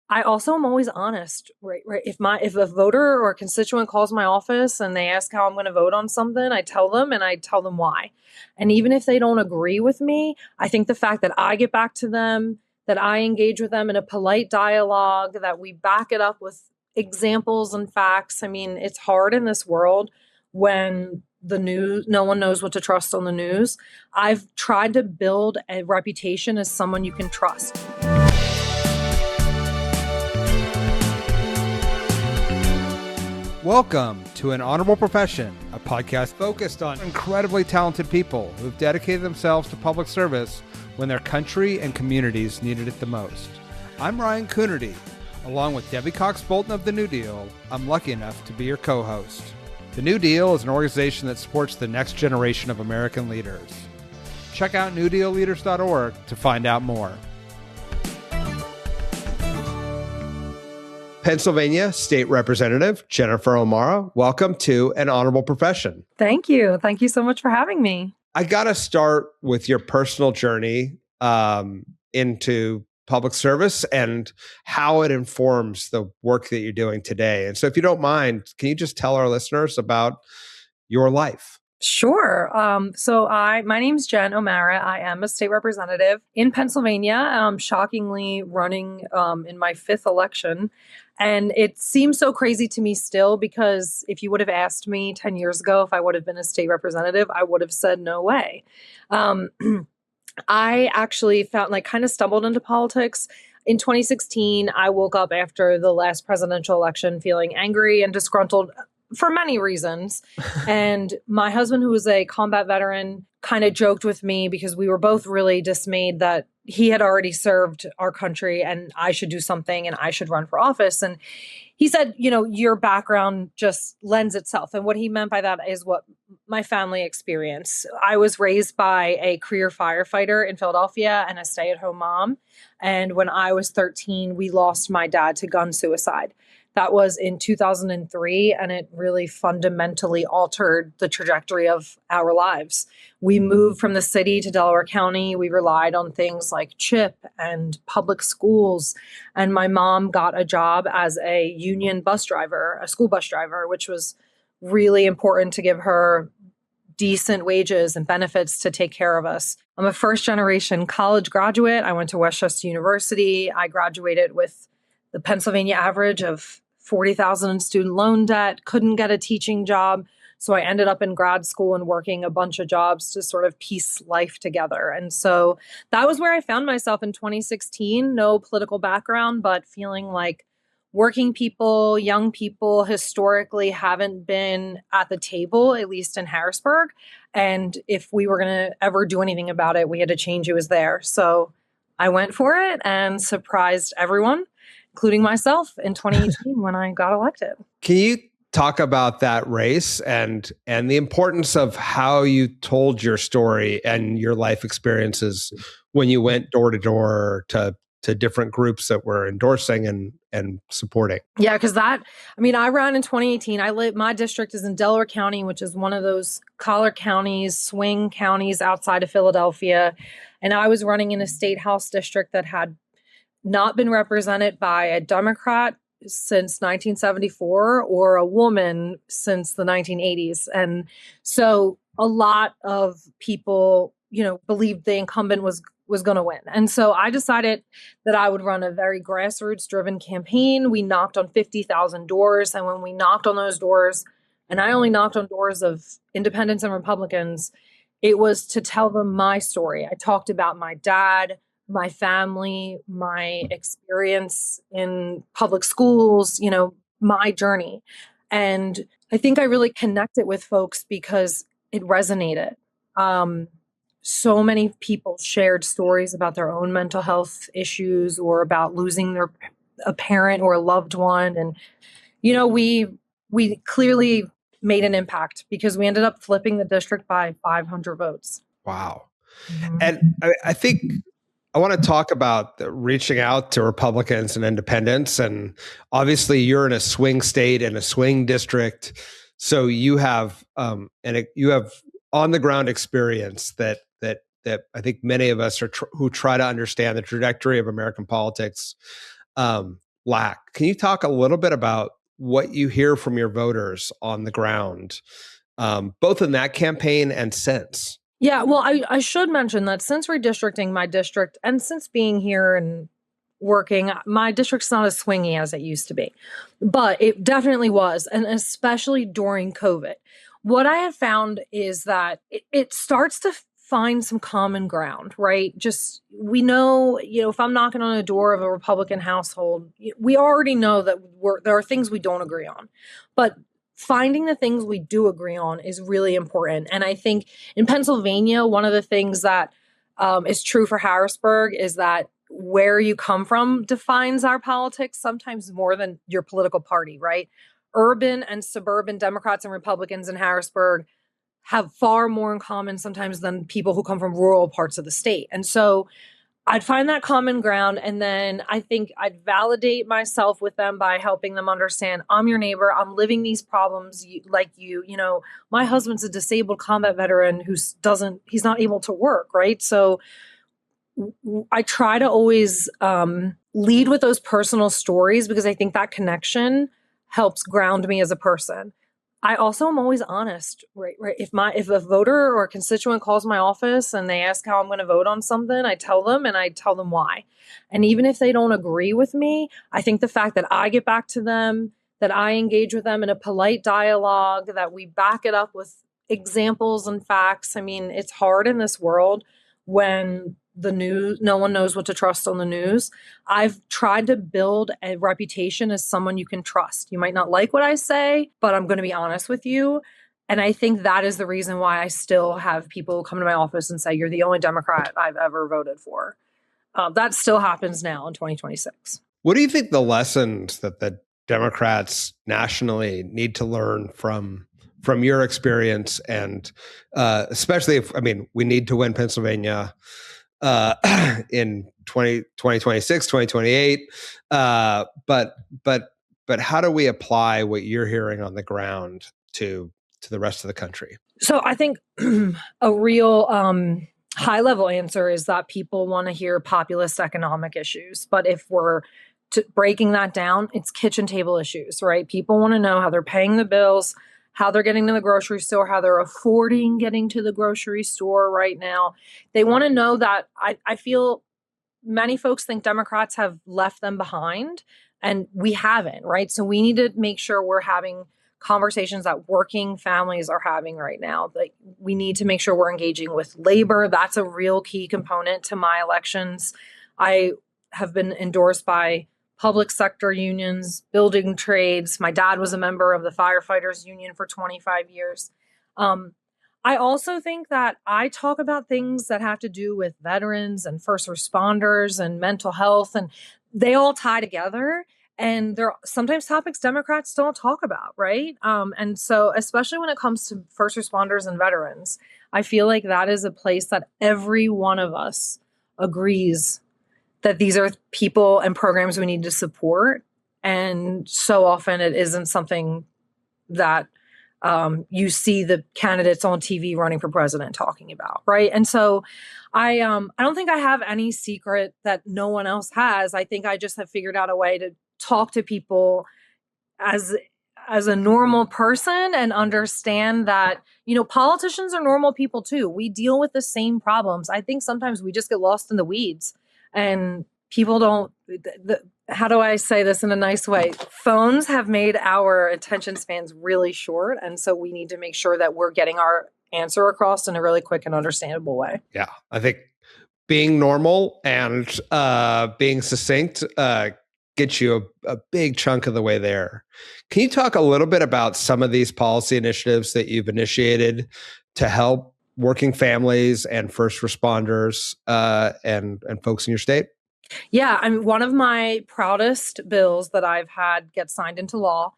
I also am always honest, right? Right. If a voter or a constituent calls my office and they ask how I'm going to vote on something, I tell them and I tell them why. And even if they don't agree with me, I think the fact that I get back to them, that I engage with them in a polite dialogue, that we back it up with examples and facts. I mean, it's hard in this world when the news, no one knows what to trust on the news. I've tried to build a reputation as someone you can trust. Welcome to An Honorable Profession, a podcast focused on incredibly talented people who've dedicated themselves to public service when their country and communities needed it the most. I'm Ryan Coonerty. Along with Debbie Cox Bolton of the New Deal, I'm lucky enough to be your co-host. The New Deal is an organization that supports the next generation of American leaders. Check out newdealleaders.org to find out more. Pennsylvania State Representative Jennifer O'Mara, welcome to An Honorable Profession. Thank you. Thank you so much for having me. I got to start with your personal journey into public service and how it informs the work that you're doing today. And so if you don't mind, can you just tell our listeners about your life? Sure. My name's Jen O'Mara. I am a state representative in Pennsylvania, shockingly running in my fifth election. And it seems so crazy to me still, because if you would have asked me 10 years ago if I would have been a state representative, I would have said no way. I actually kind of stumbled into politics. In 2016, I woke up after the last presidential election feeling angry and disgruntled for many reasons. And my husband, who was a combat veteran, kind of joked with me because we were both really dismayed that he had already served our country and I should do something and I should run for office. And he said, your background just lends itself. And what he meant by that is what my family experienced. I was raised by a career firefighter in Philadelphia and a stay-at-home mom. And when I was 13, we lost my dad to gun suicide. That was in 2003, and it really fundamentally altered the trajectory of our lives. We moved from the city to Delaware County. We relied on things like CHIP and public schools. And my mom got a job as a union bus driver, a school bus driver, which was really important to give her decent wages and benefits to take care of us. I'm a first-generation college graduate. I went to Westchester University. I graduated with the Pennsylvania average of $40,000 in student loan debt, couldn't get a teaching job. So I ended up in grad school and working a bunch of jobs to sort of piece life together. And so that was where I found myself in 2016. No political background, but feeling like working people, young people historically haven't been at the table, at least in Harrisburg. And if we were going to ever do anything about it, we had to change who was there. So I went for it and surprised everyone, including myself, in 2018 when I got elected. Can you talk about that race and the importance of how you told your story and your life experiences when you went door to door to different groups that were endorsing and supporting? Yeah, because I ran in 2018. My district is in Delaware County, which is one of those collar counties, swing counties outside of Philadelphia. And I was running in a state house district that had not been represented by a Democrat since 1974 or a woman since the 1980s. And so a lot of people, believed the incumbent was going to win. And so I decided that I would run a very grassroots driven campaign. We knocked on 50,000 doors. And when we knocked on those doors, and I only knocked on doors of independents and Republicans, it was to tell them my story. I talked about my dad, my family, my experience in public schools, my journey. And I think I really connected with folks because it resonated. So many people shared stories about their own mental health issues or about losing a parent or a loved one. And, we clearly made an impact because we ended up flipping the district by 500 votes. Wow. Mm-hmm. And I think I want to talk about reaching out to Republicans and independents. And obviously you're in a swing state and a swing district. So you have you have on the ground experience that I think many of us who try to understand the trajectory of American politics lack. Can you talk a little bit about what you hear from your voters on the ground, both in that campaign and since? Yeah, well, I should mention that since redistricting my district and since being here and working, my district's not as swingy as it used to be, but it definitely was. And especially during COVID, what I have found is that it starts to find some common ground, right? Just, we know, if I'm knocking on a door of a Republican household, we already know that there are things we don't agree on, but finding the things we do agree on is really important. And I think in Pennsylvania, one of the things that is true for Harrisburg is that where you come from defines our politics sometimes more than your political party, right? Urban and suburban Democrats and Republicans in Harrisburg have far more in common sometimes than people who come from rural parts of the state. And so I'd find that common ground. And then I think I'd validate myself with them by helping them understand I'm your neighbor. I'm living these problems like you. My husband's a disabled combat veteran he's not able to work, right? So I try to always lead with those personal stories because I think that connection helps ground me as a person. I also am always honest, right? If a voter or a constituent calls my office and they ask how I'm going to vote on something, I tell them and I tell them why. And even if they don't agree with me, I think the fact that I get back to them, that I engage with them in a polite dialogue, that we back it up with examples and facts. I mean, it's hard in this world when the news, no one knows what to trust on the news. I've tried to build a reputation as someone you can trust. You might not like what I say, but I'm going to be honest with you. And I think that is the reason why I still have people come to my office and say, you're the only Democrat I've ever voted for. That still happens now in 2026. What do you think the lessons that the Democrats nationally need to learn from your experience? And especially we need to win Pennsylvania in 2026, 2028. But how do we apply what you're hearing on the ground to the rest of the country? So I think a real high level answer is that people want to hear populist economic issues. But if we're breaking that down, it's kitchen table issues, right? People want to know how they're paying the bills, how they're getting to the grocery store, how they're affording getting to the grocery store right now. They want to know that. I feel many folks think Democrats have left them behind, and we haven't, right? So we need to make sure we're having conversations that working families are having right now. Like, we need to make sure we're engaging with labor. That's a real key component to my elections. I have been endorsed by public sector unions, building trades. My dad was a member of the firefighters union for 25 years. I also think that I talk about things that have to do with veterans and first responders and mental health, and they all tie together. And they're sometimes topics Democrats don't talk about, right? And so, especially when it comes to first responders and veterans, I feel like that is a place that every one of us agrees that these are people and programs we need to support. And so often it isn't something that you see the candidates on TV running for president talking about, right? And so I don't think I have any secret that no one else has. I think I just have figured out a way to talk to people as a normal person and understand that, politicians are normal people too. We deal with the same problems. I think sometimes we just get lost in the weeds. And people don't, how do I say this in a nice way? Phones have made our attention spans really short. And so we need to make sure that we're getting our answer across in a really quick and understandable way. Yeah, I think being normal and being succinct gets you a big chunk of the way there. Can you talk a little bit about some of these policy initiatives that you've initiated to help working families and first responders and folks in your state? Yeah, one of my proudest bills that I've had get signed into law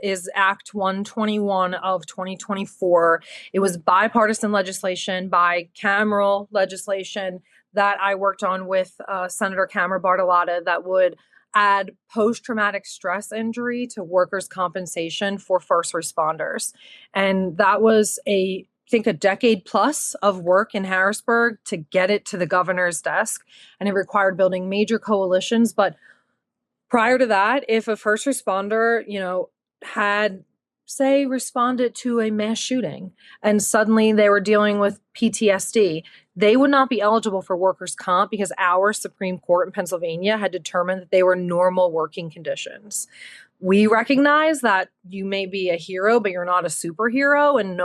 is Act 121 of 2024. It was bipartisan legislation, bicameral legislation that I worked on with Senator Camera Bartolotta that would add post-traumatic stress injury to workers' compensation for first responders. And that was a decade plus of work in Harrisburg to get it to the governor's desk. And it required building major coalitions, but Prior to that, if a first responder, had, say, responded to a mass shooting and suddenly they were dealing with PTSD, they would not be eligible for workers' comp because our Supreme Court in Pennsylvania had determined that they were normal working conditions. We recognize that you may be a hero, but you're not a superhero, and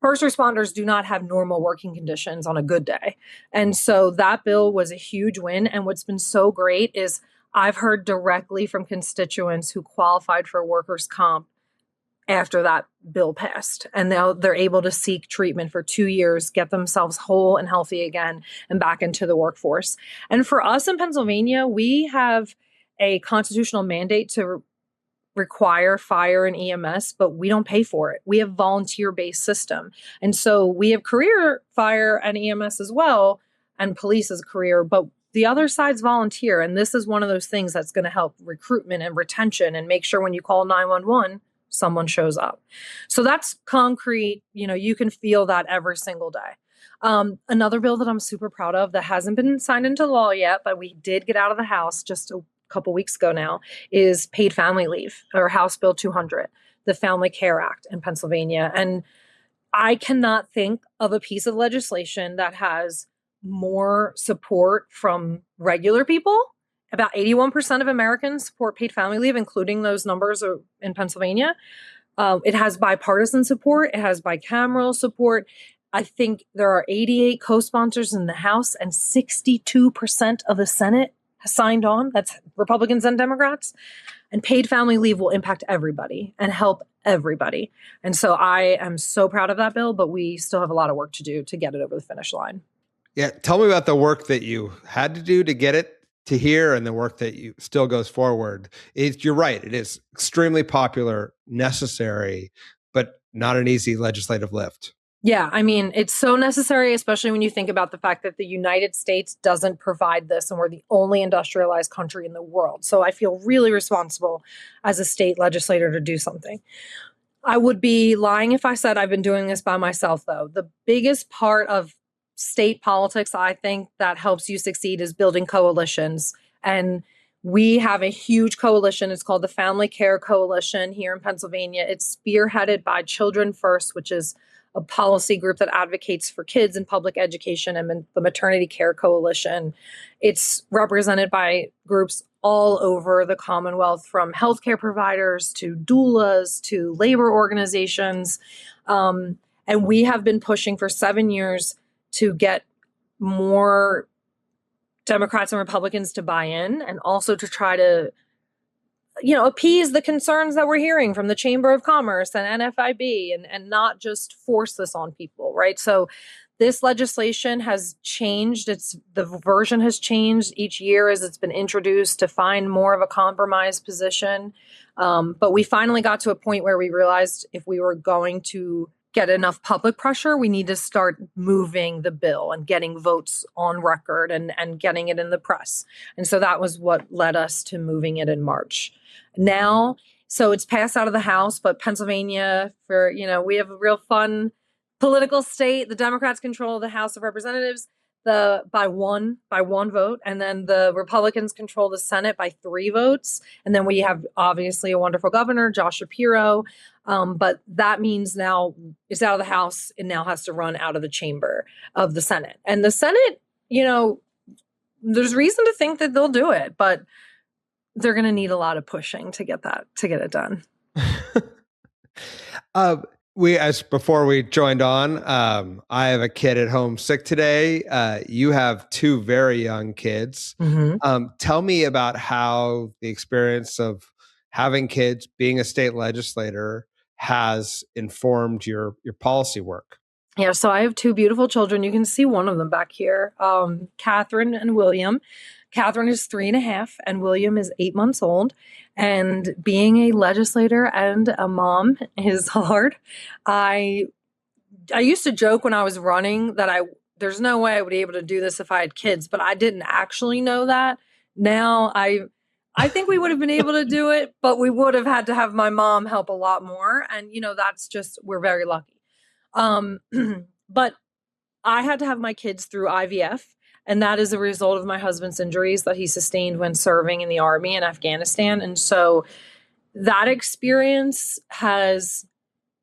first responders do not have normal working conditions on a good day. And so that bill was a huge win. And what's been so great is I've heard directly from constituents who qualified for workers' comp after that bill passed. And now they're able to seek treatment for 2 years, get themselves whole and healthy again, and back into the workforce. And for us in Pennsylvania, we have a constitutional mandate to require fire and EMS, but we don't pay for it. We have volunteer-based system. And so we have career fire and EMS as well, and police as a career, but the other side's volunteer. And this is one of those things that's going to help recruitment and retention and make sure when you call 911, someone shows up. So that's concrete. You can feel that every single day. Another bill that I'm super proud of that hasn't been signed into law yet, but we did get out of the House just a couple weeks ago now, is paid family leave, or House Bill 200, the Family Care Act in Pennsylvania. And I cannot think of a piece of legislation that has more support from regular people. About 81% of Americans support paid family leave, including those numbers in Pennsylvania. It has bipartisan support. It has bicameral support. I think there are 88 co-sponsors in the House, and 62% of the Senate has signed on. That's Republicans and Democrats. And paid family leave will impact everybody and help everybody. And so I am so proud of that bill, but we still have a lot of work to do to get it over the finish line. Yeah. Tell me about the work that you had to do to get it to here and the work that you still goes forward. You're right. It is extremely popular, necessary, but not an easy legislative lift. Yeah, I mean, it's so necessary, especially when you think about the fact that the United States doesn't provide this, and we're the only industrialized country in the world. So I feel really responsible as a state legislator to do something. I would be lying if I said I've been doing this by myself, though. The biggest part of state politics, I think, that helps you succeed is building coalitions. And we have a huge coalition. It's called the Family Care Coalition here in Pennsylvania. It's spearheaded by Children First, which is a policy group that advocates for kids in public education, and the Maternity Care Coalition. It's represented by groups all over the Commonwealth, from healthcare providers to doulas to labor organizations. And we have been pushing for 7 years to get more Democrats and Republicans to buy in, and also to try to appease the concerns that we're hearing from the Chamber of Commerce and NFIB, and not just force this on people, right? So this legislation has changed. The version has changed each year as it's been introduced to find more of a compromise position. But we finally got to a point where we realized if we were going to get enough public pressure, we need to start moving the bill and getting votes on record and getting it in the press. And so that was what led us to moving it in March. Now, so it's passed out of the House, but Pennsylvania, we have a real fun political state. The Democrats control the House of Representatives by one vote, and then the Republicans control the Senate by 3 votes. And then we have obviously a wonderful governor, Josh Shapiro. But that means now it's out of the House and now has to run out of the chamber of the Senate. And the Senate, there's reason to think that they'll do it, but they're going to need a lot of pushing to get it done. Before we joined on, I have a kid at home sick today. You have 2 very young kids. Mm-hmm. Tell me about how the experience of having kids, being a state legislator, has informed your policy work. Yeah, so I have 2 beautiful children. You can see one of them back here, Catherine and William. Catherine is 3.5 and William is 8 months old. And being a legislator and a mom is hard. I used to joke when I was running that there's no way I would be able to do this if I had kids, but I didn't actually know that. Now I think we would have been able to do it, but we would have had to have my mom help a lot more. And, we're very lucky. But I had to have my kids through IVF. And that is a result of my husband's injuries that he sustained when serving in the Army in Afghanistan. And so that experience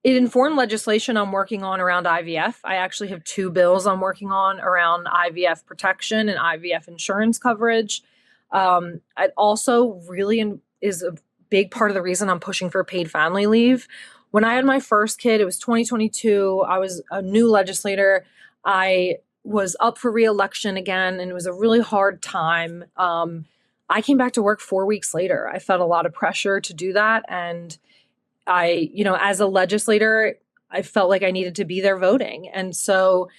it informed legislation I'm working on around IVF. I actually have 2 bills I'm working on around IVF protection and IVF insurance coverage. It also really is a big part of the reason I'm pushing for paid family leave. When I had my first kid, it was 2022. I was a new legislator. I was up for re-election again, and it was a really hard time. I came back to work 4 weeks later. I felt a lot of pressure to do that. And as a legislator, I felt like I needed to be there voting. And so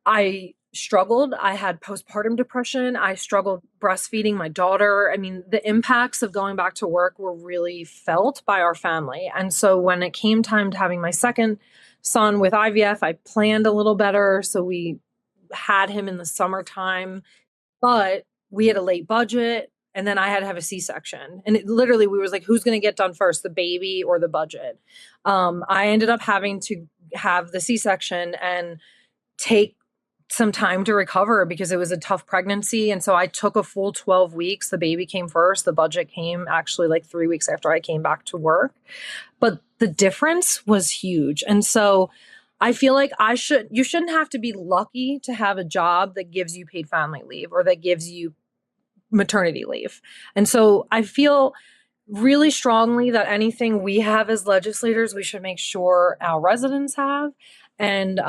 I struggled. I had postpartum depression. I struggled breastfeeding my daughter. I mean, the impacts of going back to work were really felt by our family. And so when it came time to having my second son with IVF, I planned a little better. So we had him in the summertime, but we had a late budget. And then I had to have a C-section. And we was like, who's going to get done first, the baby or the budget? I ended up having to have the C-section and take some time to recover because it was a tough pregnancy. And so I took a full 12 weeks. The baby came first. The budget came actually like 3 weeks after I came back to work. But the difference was huge. And so I feel like you shouldn't have to be lucky to have a job that gives you paid family leave or that gives you maternity leave. And so I feel really strongly that anything we have as legislators, we should make sure our residents have. And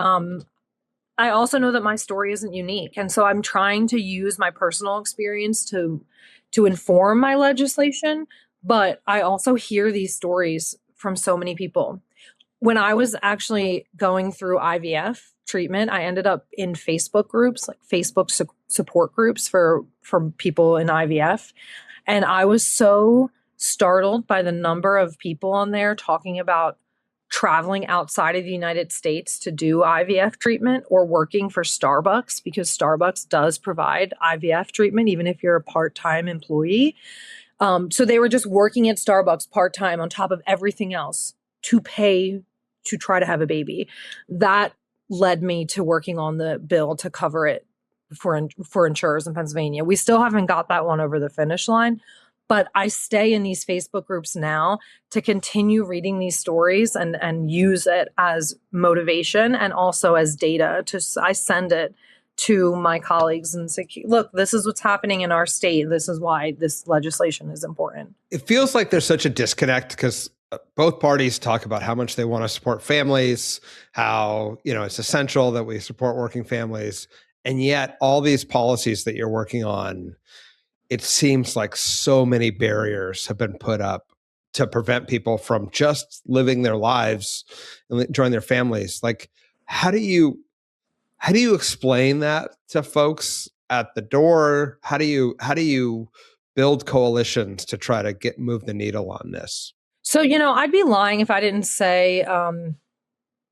I also know that my story isn't unique. And so I'm trying to use my personal experience to inform my legislation. But I also hear these stories from so many people. When I was actually going through IVF treatment, I ended up in Facebook groups, like Facebook support groups for people in IVF. And I was so startled by the number of people on there talking about traveling outside of the United States to do IVF treatment or working for Starbucks, because Starbucks does provide IVF treatment, even if you're a part-time employee. So they were just working at Starbucks part-time on top of everything else to pay to try to have a baby. That led me to working on the bill to cover it for insurers in Pennsylvania. We still haven't got that one over the finish line, but I stay in these Facebook groups now to continue reading these stories and use it as motivation and also as data. I send it to my colleagues and say, look, this is what's happening in our state. This is why this legislation is important. It feels like there's such a disconnect because both parties talk about how much they want to support families, how, it's essential that we support working families. And yet all these policies that you're working on, it seems like so many barriers have been put up to prevent people from just living their lives and enjoying their families. Like, how do you explain that to folks at the door? How do you build coalitions to try to move the needle on this? So, I'd be lying if I didn't say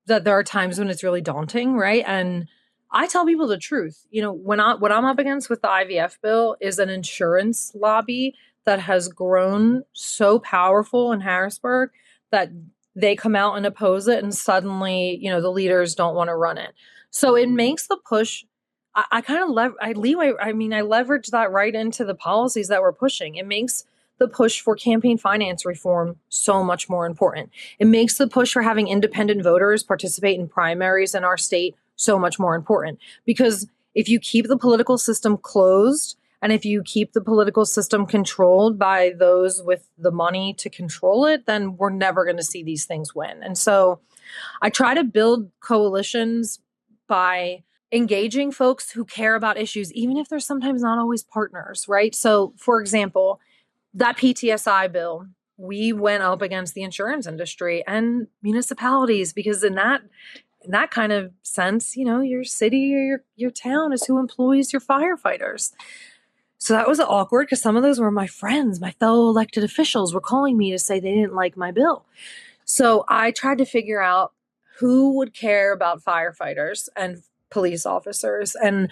that there are times when it's really daunting, right? And I tell people the truth. What I'm up against with the IVF bill is an insurance lobby that has grown so powerful in Harrisburg that they come out and oppose it, and suddenly, the leaders don't want to run it. So it makes the push. I leverage that right into the policies that we're pushing. It makes the push for campaign finance reform so much more important. It makes the push for having independent voters participate in primaries in our state so much more important. Because if you keep the political system closed and if you keep the political system controlled by those with the money to control it, then we're never going to see these things win. And so I try to build coalitions by engaging folks who care about issues, even if they're sometimes not always partners, right? So, for example, that PTSI bill, we went up against the insurance industry and municipalities because in that kind of sense, your city or your town is who employs your firefighters. So that was awkward because some of those were my friends, my fellow elected officials were calling me to say they didn't like my bill. So I tried to figure out who would care about firefighters and police officers. And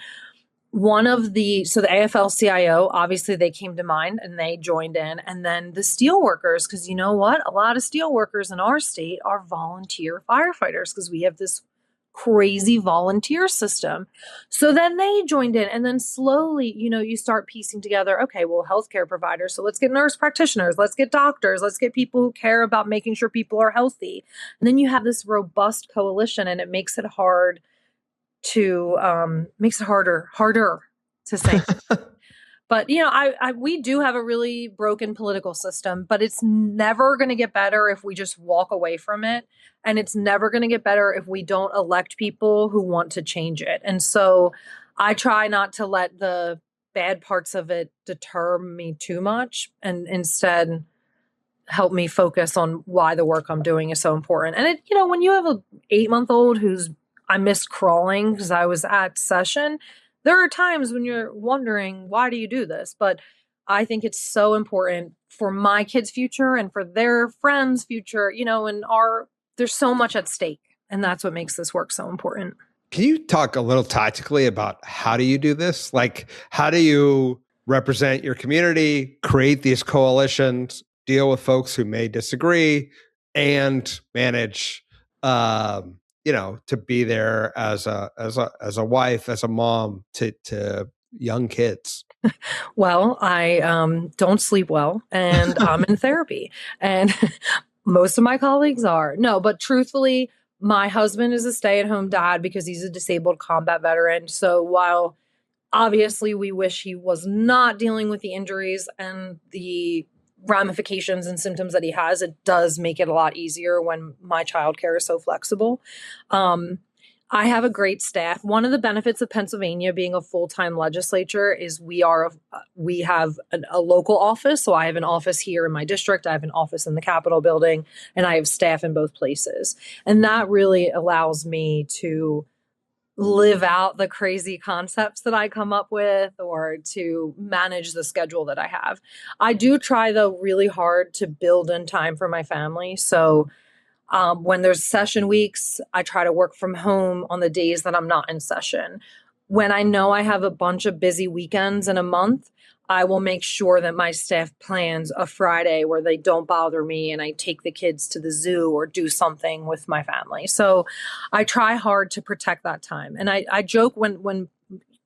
the AFL-CIO, obviously they came to mind and they joined in. And then the steel workers, because you know what? A lot of steel workers in our state are volunteer firefighters because we have this crazy volunteer system. So then they joined in, and then slowly, you start piecing together, okay, well, healthcare providers. So let's get nurse practitioners, let's get doctors, let's get people who care about making sure people are healthy. And then you have this robust coalition, and it makes it harder to say. But, we do have a really broken political system, but it's never going to get better if we just walk away from it. And it's never going to get better if we don't elect people who want to change it. And so I try not to let the bad parts of it deter me too much, and instead help me focus on why the work I'm doing is so important. And when you have a 8-month-old I missed crawling because I was at session, there are times when you're wondering, why do you do this? But I think it's so important for my kids' future and for their friends' future, and there's so much at stake. And that's what makes this work so important. Can you talk a little tactically about how do you do this? Like, how do you represent your community, create these coalitions, deal with folks who may disagree, and manage to be there as a wife, as a mom to young kids? Well, I don't sleep well, and I'm in therapy, and most of my colleagues are. No, but truthfully, my husband is a stay-at-home dad because he's a disabled combat veteran. So while obviously we wish he was not dealing with the injuries and the ramifications and symptoms that he has, it does make it a lot easier when my childcare is so flexible. I have a great staff. One of the benefits of Pennsylvania being a full-time legislature is we have a local office. So I have an office here in my district. I have an office in the Capitol building, and I have staff in both places. And that really allows me to live out the crazy concepts that I come up with, or to manage the schedule that I have. I do try, though, really hard to build in time for my family. So when there's session weeks, I try to work from home on the days that I'm not in session. When I know I have a bunch of busy weekends in a month, I will make sure that my staff plans a Friday where they don't bother me and I take the kids to the zoo or do something with my family. So I try hard to protect that time. And I joke when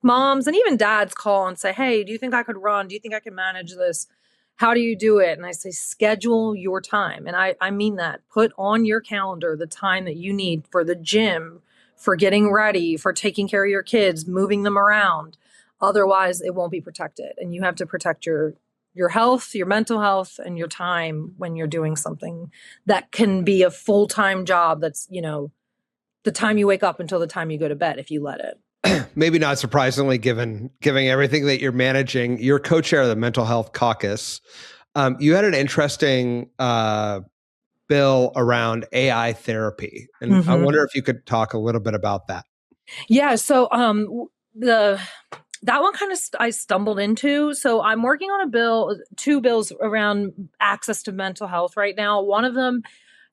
moms and even dads call and say, hey, do you think I could run? Do you think I can manage this? How do you do it? And I say, schedule your time. And I mean that. Put on your calendar the time that you need for the gym, for getting ready, for taking care of your kids, moving them around. Otherwise, it won't be protected. And you have to protect your health, your mental health, and your time when you're doing something that can be a full-time job that's, the time you wake up until the time you go to bed if you let it. Maybe not surprisingly, given everything that you're managing. You're co-chair of the Mental Health Caucus. You had an interesting bill around AI therapy, and I wonder if you could talk a little bit about that. Yeah. So that one I stumbled into. So I'm working on two bills around access to mental health right now. One of them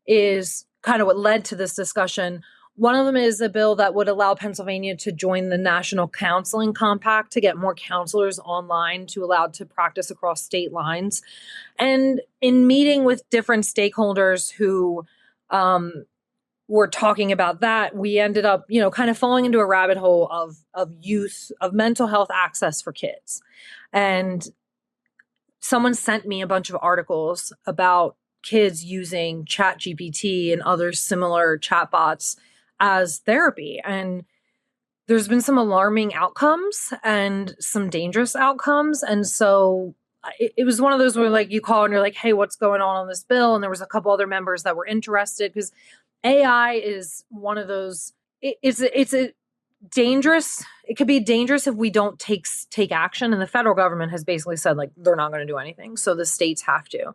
is kind of what led to this discussion. One of them is a bill that would allow Pennsylvania to join the National Counseling Compact to get more counselors online to allow to practice across state lines. And in meeting with different stakeholders who were talking about that, we ended up, kind of falling into a rabbit hole of mental health access for kids. And someone sent me a bunch of articles about kids using ChatGPT and other similar chatbots as therapy. And there's been some alarming outcomes and some dangerous outcomes. And so it was one of those where you call and you're like, hey, what's going on this bill? And there was a couple other members that were interested because AI is one of those, it's a dangerous, it could be dangerous if we don't take action. And the federal government has basically said they're not going to do anything. So the states have to.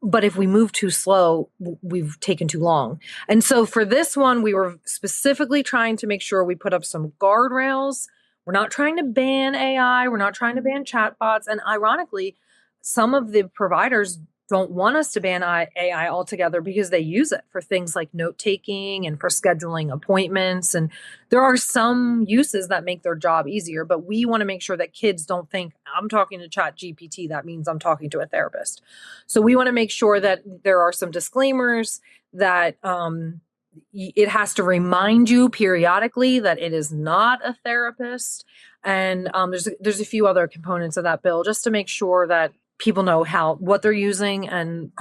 But if we move too slow, we've taken too long. And so for this one, we were specifically trying to make sure we put up some guardrails. We're not trying to ban AI. We're not trying to ban chatbots. And ironically, some of the providers don't want us to ban AI altogether because they use it for things like note-taking and for scheduling appointments. And there are some uses that make their job easier, but we want to make sure that kids don't think, I'm talking to ChatGPT, that means I'm talking to a therapist. So we want to make sure that there are some disclaimers that it has to remind you periodically that it is not a therapist. And there's a few other components of that bill just to make sure that people know what they're using and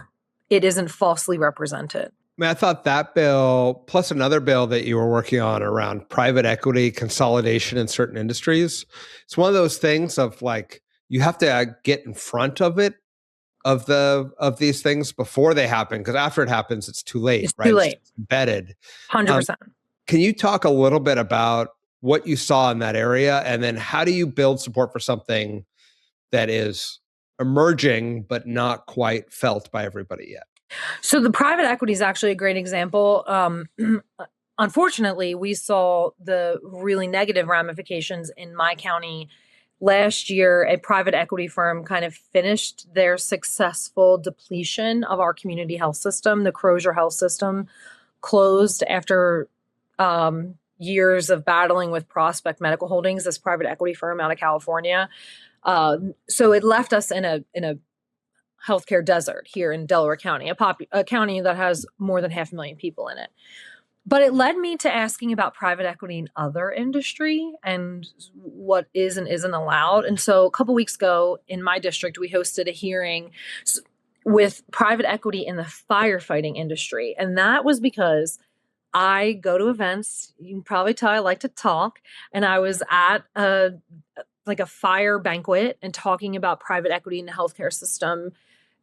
it isn't falsely represented. I mean, I thought that bill, plus another bill that you were working on around private equity consolidation in certain industries, it's one of those things of like, you have to get in front of it, of these things before they happen, because after it happens, it's too late, It's right? too late. It's embedded. 100%. Can you talk a little bit about what you saw in that area, and then how do you build support for something that is emerging but not quite felt by everybody yet? So the private equity is actually a great example. Unfortunately, we saw the really negative ramifications in my county last year. A private equity firm kind of finished their successful depletion of our community health system. The Crozier Health System closed after years of battling with Prospect Medical Holdings, this private equity firm out of California. So it left us in a healthcare desert here in Delaware County, a county that has more than 500,000 people in it. But it led me to asking about private equity in other industry and what is and isn't allowed. And so a couple weeks ago in my district, we hosted a hearing with private equity in the firefighting industry. And that was because I go to events. You can probably tell I like to talk. And I was at a fire banquet and talking about private equity in the healthcare system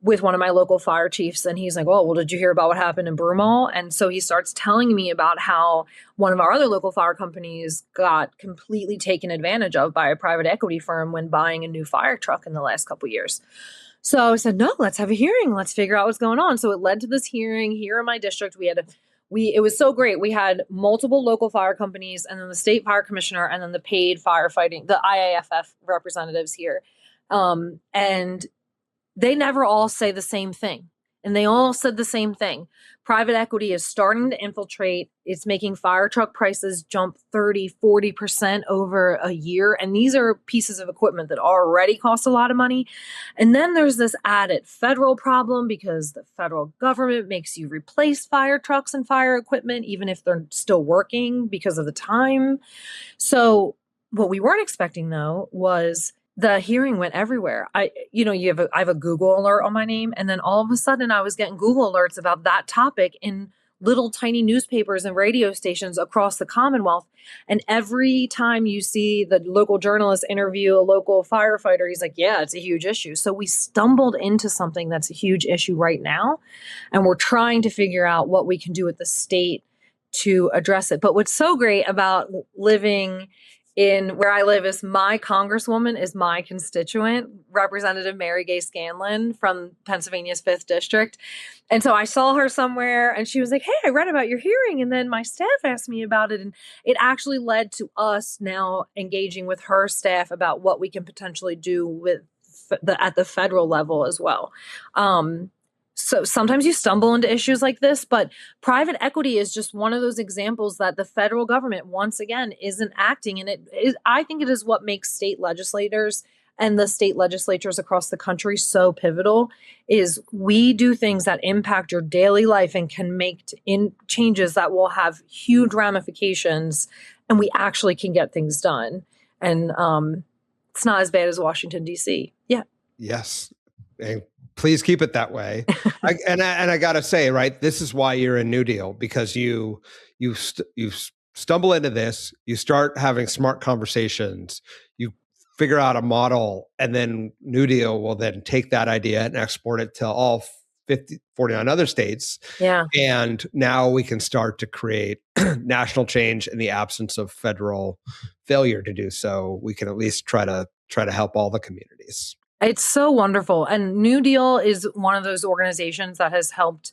with one of my local fire chiefs. And he's like, oh, well, did you hear about what happened in Broomall? And so he starts telling me about how one of our other local fire companies got completely taken advantage of by a private equity firm when buying a new fire truck in the last couple of years. So I said, no, let's have a hearing. Let's figure out what's going on. So it led to this hearing here in my district. It was so great. We had multiple local fire companies and then the state fire commissioner and then the paid firefighting, the IAFF representatives here. And they never all say the same thing. And they all said the same thing. Private equity is starting to infiltrate. It's making fire truck prices jump 30, 40% over a year. And these are pieces of equipment that already cost a lot of money. And then there's this added federal problem because the federal government makes you replace fire trucks and fire equipment, even if they're still working because of the time. So what we weren't expecting, though, was the hearing went everywhere. I have a Google alert on my name. And then all of a sudden I was getting Google alerts about that topic in little tiny newspapers and radio stations across the Commonwealth. And every time you see the local journalist interview a local firefighter, he's like, yeah, it's a huge issue. So we stumbled into something that's a huge issue right now. And we're trying to figure out what we can do at the state to address it. But what's so great about living in where I live is my congresswoman is my constituent, Representative Mary Gay Scanlon from Pennsylvania's 5th District. And so I saw her somewhere and she was like, hey, I read about your hearing. And then my staff asked me about it. And it actually led to us now engaging with her staff about what we can potentially do with at the federal level as well. So sometimes you stumble into issues like this, but private equity is just one of those examples that the federal government, once again, isn't acting. And I think it is what makes state legislators and the state legislatures across the country so pivotal is we do things that impact your daily life and can make changes that will have huge ramifications, and we actually can get things done. And it's not as bad as Washington, D.C. Yeah. Yes. And please keep it that way. I got to say, right, this is why you're in New Deal, because you stumble into this, you start having smart conversations, you figure out a model, and then New Deal will then take that idea and export it to all 49 other states. Yeah. And now we can start to create national change in the absence of federal failure to do so. We can at least try to help all the communities. It's so wonderful. And New Deal is one of those organizations that has helped.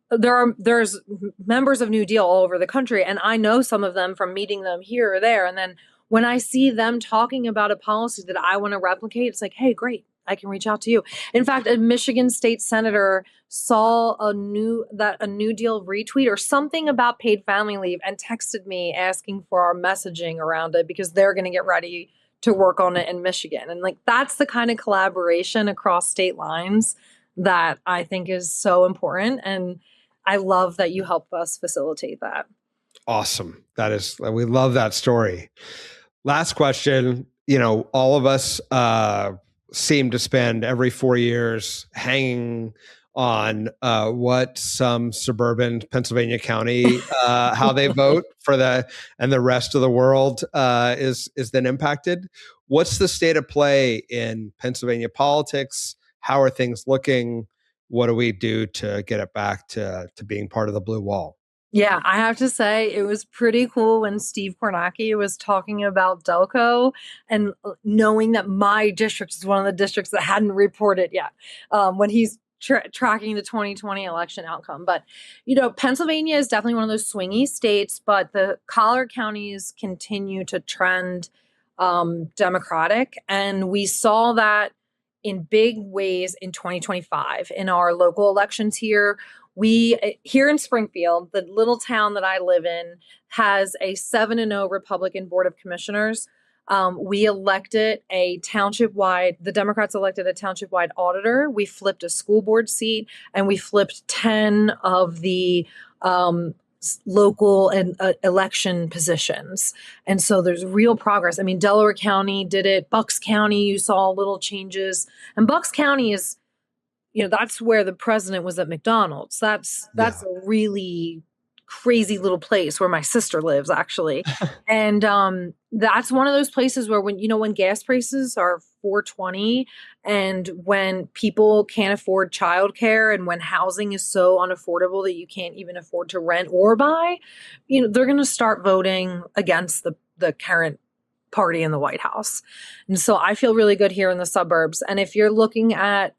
There's members of New Deal all over the country, and I know some of them from meeting them here or there. And then when I see them talking about a policy that I want to replicate, it's like, hey, great, I can reach out to you. In fact, a Michigan state senator saw a New Deal retweet or something about paid family leave and texted me asking for our messaging around it because they're going to get ready to work on it in Michigan. And like, that's the kind of collaboration across state lines that I think is so important. And I love that you helped us facilitate that. Awesome. We love that story. Last question. All of us seem to spend every 4 years hanging on what some suburban Pennsylvania county, how they vote and the rest of the world is then impacted. What's the state of play in Pennsylvania politics? How are things looking? What do we do to get it back to being part of the blue wall? Yeah, I have to say it was pretty cool when Steve Kornacki was talking about Delco and knowing that my district is one of the districts that hadn't reported yet when he's tracking the 2020 election outcome. But, Pennsylvania is definitely one of those swingy states, but the collar counties continue to trend Democratic. And we saw that in big ways in 2025 in our local elections here. Here in Springfield, the little town that I live in, has a 7-0 Republican Board of Commissioners. We elected the Democrats elected a township-wide auditor. We flipped a school board seat, and we flipped 10 of the local and election positions. And so there's real progress. I mean, Delaware County did it. Bucks County, you saw little changes. And Bucks County is, that's where the president was at McDonald's. That's a really crazy little place where my sister lives, actually. And that's one of those places where when gas prices are $4.20 and when people can't afford childcare and when housing is so unaffordable that you can't even afford to rent or buy, they're going to start voting against the current party in the White House. And so I feel really good here in the suburbs. And if you're looking at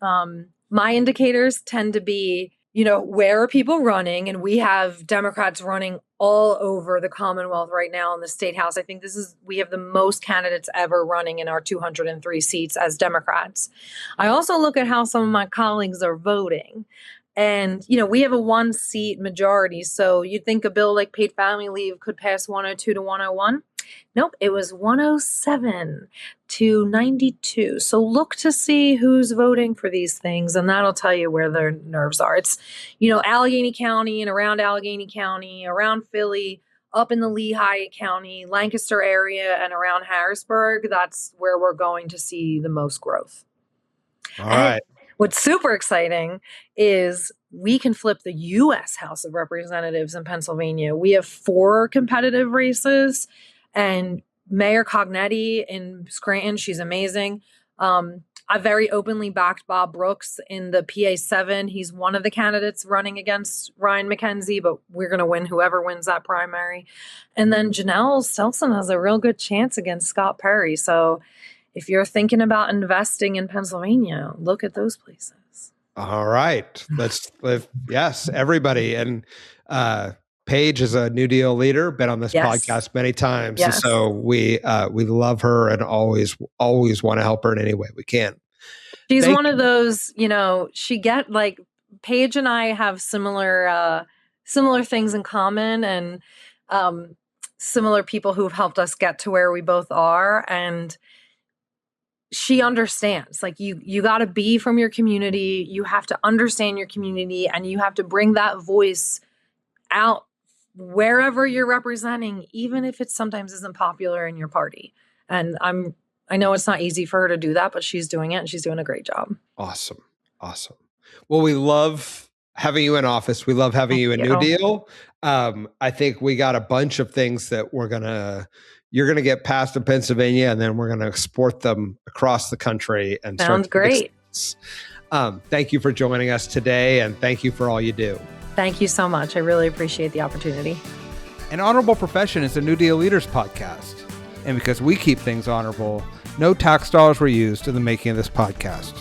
my indicators tend to be, where are people running? And we have Democrats running all over the Commonwealth right now in the State House. I think we have the most candidates ever running in our 203 seats as Democrats. I also look at how some of my colleagues are voting. And, we have a 1-seat majority. So you'd think a bill like paid family leave could pass 102 to 101. Nope, it was 107 to 92. So look to see who's voting for these things, and that'll tell you where their nerves are. It's, Allegheny County and around Allegheny County, around Philly, up in the Lehigh County, Lancaster area, and around Harrisburg. That's where we're going to see the most growth. All right. What's super exciting is we can flip the U.S. House of Representatives in Pennsylvania. We have 4 competitive races. And Mayor Cognetti in Scranton, she's amazing. I very openly backed Bob Brooks in the PA 7. He's one of the candidates running against Ryan McKenzie, but we're going to win whoever wins that primary. And then Janelle Stelson has a real good chance against Scott Perry. So if you're thinking about investing in Pennsylvania, look at those places. All right. Yes, everybody. And Paige is a New Deal leader, been on this podcast many times. Yes. So we love her and always want to help her in any way we can. She's one of those, Paige and I have similar things in common and similar people who've helped us get to where we both are. And she understands, you got to be from your community. You have to understand your community and you have to bring that voice out wherever you're representing, even if it sometimes isn't popular in your party. And I know it's not easy for her to do that, but she's doing it and she's doing a great job. Awesome. Well, we love having you in office. We love having you in New Deal. I think we got a bunch of things that you're going to get passed in Pennsylvania and then we're going to export them across the country. And sounds great. Thank you for joining us today. And thank you for all you do. Thank you so much. I really appreciate the opportunity. An Honorable Profession is a New Deal Leaders podcast. And because we keep things honorable, no tax dollars were used in the making of this podcast.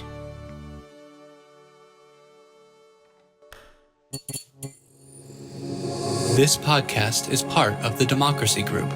This podcast is part of the Democracy Group.